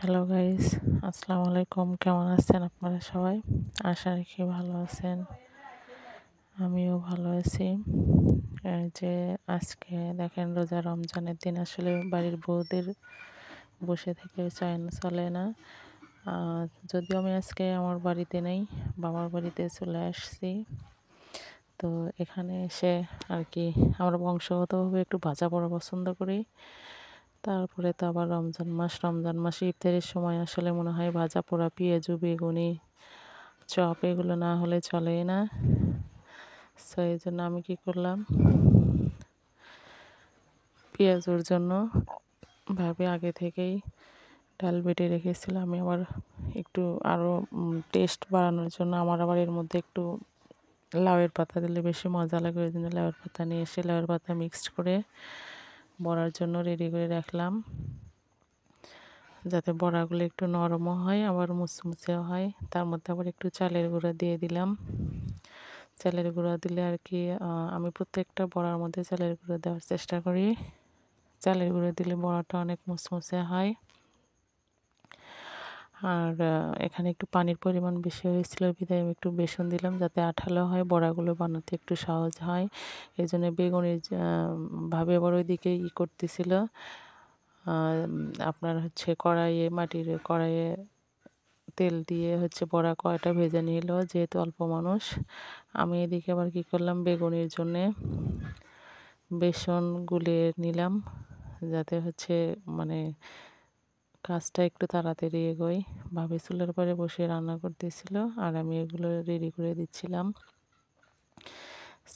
Hello guys, আসসালামু আলাইকুম। কেমন আছেন আপনারা সবাই? আশা রাখি ভালো আছেন। আমিও ভালো আছি। এই যে আজকে দেখেন রোজা রমজানের দিন আসলে বাড়ির বউদের বসে থেকে চলে না। যদিও আমি আজকে আমার বাড়িতে নেই, বাবার বাড়িতে চলে আসছি। তো এখানে এসে আর কি আমরা বংশগতভাবে একটু ভাজা পোড়া পছন্দ করি। তারপরে তো আবার রমজান মাসে ইফতারের সময় আসলে মনে হয় ভাজা পোড়া পেঁয়াজু বেগুনি চপ এগুলো না হলে চলেই না। সো এই জন্য আমি কী করলাম, পেঁয়াজুর জন্য ভাবে আগে থেকেই ডাল বেটে রেখেছিলাম। আমি আবার একটু আরও টেস্ট বাড়ানোর জন্য আমার আবার এর মধ্যে একটু লাউয়ের পাতা দিলে বেশি মজা লাগে, ওই জন্য লাউয়ের পাতা নিয়ে এসে লাউয়ের পাতা মিক্সড করে বড়ার জন্য রেডি করে রাখলাম, যাতে বড়াগুলো একটু নরমও হয় আবার মুচমুচেও হয়। তার মধ্যে আবার একটু চালের গুঁড়া দিয়ে দিলাম। চালের গুঁড়া দিলে আর কি আমি প্রত্যেকটা বড়ার মধ্যে চালের গুঁড়া দেওয়ার চেষ্টা করি। চালের গুঁড়া দিলে বড়াটা অনেক মুচমুচে হয়। আর এখানে একটু পানির পরিমাণ বেশি হয়েছিল বিধায় আমি একটু বেসন দিলাম, যাতে আঠালো হয়, বড়াগুলো বানাতে একটু সহজ হয়। এই জন্য বেগুনের ভাবে আবার ওইদিকে করতেছিল। আপনার হচ্ছে মাটির কড়াইয়ে তেল দিয়ে হচ্ছে বড়া কয়টা ভেজে নিল, যেহেতু অল্প মানুষ। আমি এদিকে আবার কী করলাম, বেগুনের জন্যে বেসন গুলিয়ে নিলাম, যাতে হচ্ছে মানে কাজটা একটু তাড়াতাড়ি এগোয়। ভাবি চুলার পরে বসে রান্না করতেছিল আর আমি এগুলো রেডি করে দিচ্ছিলাম।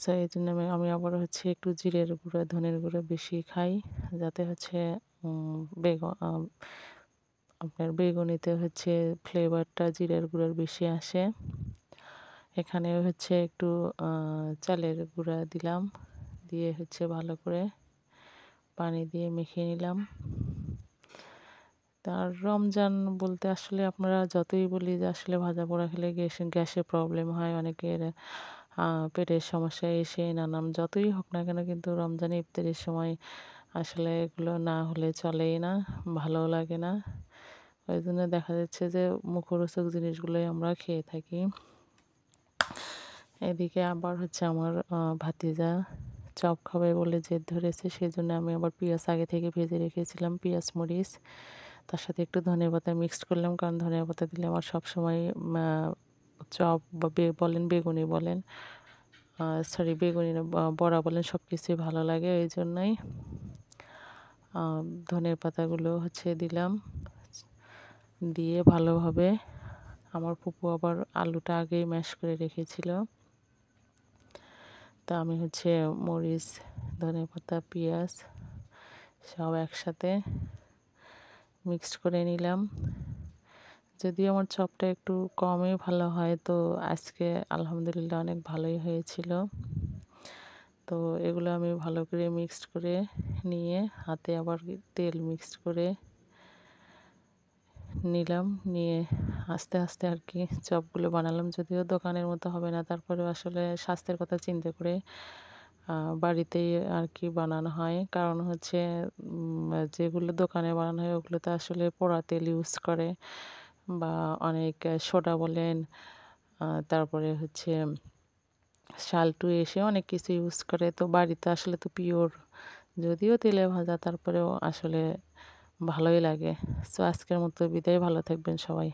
সো এই জন্য আমি আবার হচ্ছে একটু জিরের গুঁড়ো ধনের গুঁড়ো বেশি খাই, যাতে হচ্ছে আপনার বেগুনিতে হচ্ছে ফ্লেভারটা জিরের গুঁড়োর বেশি আসে। এখানে হচ্ছে একটু চালের গুঁড়া দিলাম, দিয়ে হচ্ছে ভালো করে পানি দিয়ে মেখে নিলাম। তার রমজান বলতে আসলে আপনারা যতই বলি যে আসলে ভাজা পোড়া খেলে গ্যাসের প্রবলেম হয় অনেকের, পেটের সমস্যা এসে নানান যতই হোক না কেন, কিন্তু রমজানে ইফতারের সময় আসলে এগুলো না হলে চলেই না, ভালোও লাগে না। ওই জন্য দেখা যাচ্ছে যে মুখরোচক জিনিসগুলোই আমরা খেয়ে থাকি। এদিকে আবার হচ্ছে আমার ভাতিজা চপ খাবে বলে জেদ ধরেছে, সেজন্য আমি আবার পেঁয়াজ আগে থেকে ভেজে রেখেছিলাম, পেঁয়াজ মরিচ তার সাথে একটু ধনেপাতা মিক্সড করলাম, কারণ ধনেপাতা দিলে আমার সবসময় চপ বা বলেন বেগুনি বলেন, সরি বেগুনি না বড়া বলেন, সব কিছুই ভালো লাগে। এই জন্যই ধনের পাতাগুলো হচ্ছে দিলাম, দিয়ে ভালোভাবে আমার ফুপু আবার আলুটা আগেই ম্যাশ করে রেখেছিল। তা আমি হচ্ছে মরিচ ধনেপাতা পেঁয়াজ সব একসাথে মিক্সড করে নিলাম। যদিও আমার চপটা একটু কমই ভালো হয়, তো আজকে আলহামদুলিল্লাহ অনেক ভালোই হয়েছিল। তো এগুলো আমি ভালো করে মিক্সড করে নিয়ে হাতে আবার তেল মিক্সড করে নিলাম, নিয়ে আস্তে আস্তে আর কি চপগুলো বানালাম। যদিও দোকানের মতো হবে না, তারপরেও আসলে স্বাস্থ্যের কথা চিন্তা করে বাড়িতেই আর কি বানানো হয়। কারণ হচ্ছে যেগুলো দোকানে বানানো হয় ওগুলোতে আসলে পোড়া তেল ইউজ করে, বা অনেক সোডা বলেন, তারপরে হচ্ছে সাল্টু এসে অনেক কিছু ইউজ করে। তো বাড়িতে আসলে তো পিওর, যদিও তেলে ভাজা তারপরেও আসলে ভালোই লাগে। সো আজকের মতো বিদায়, ভালো থাকবেন সবাই।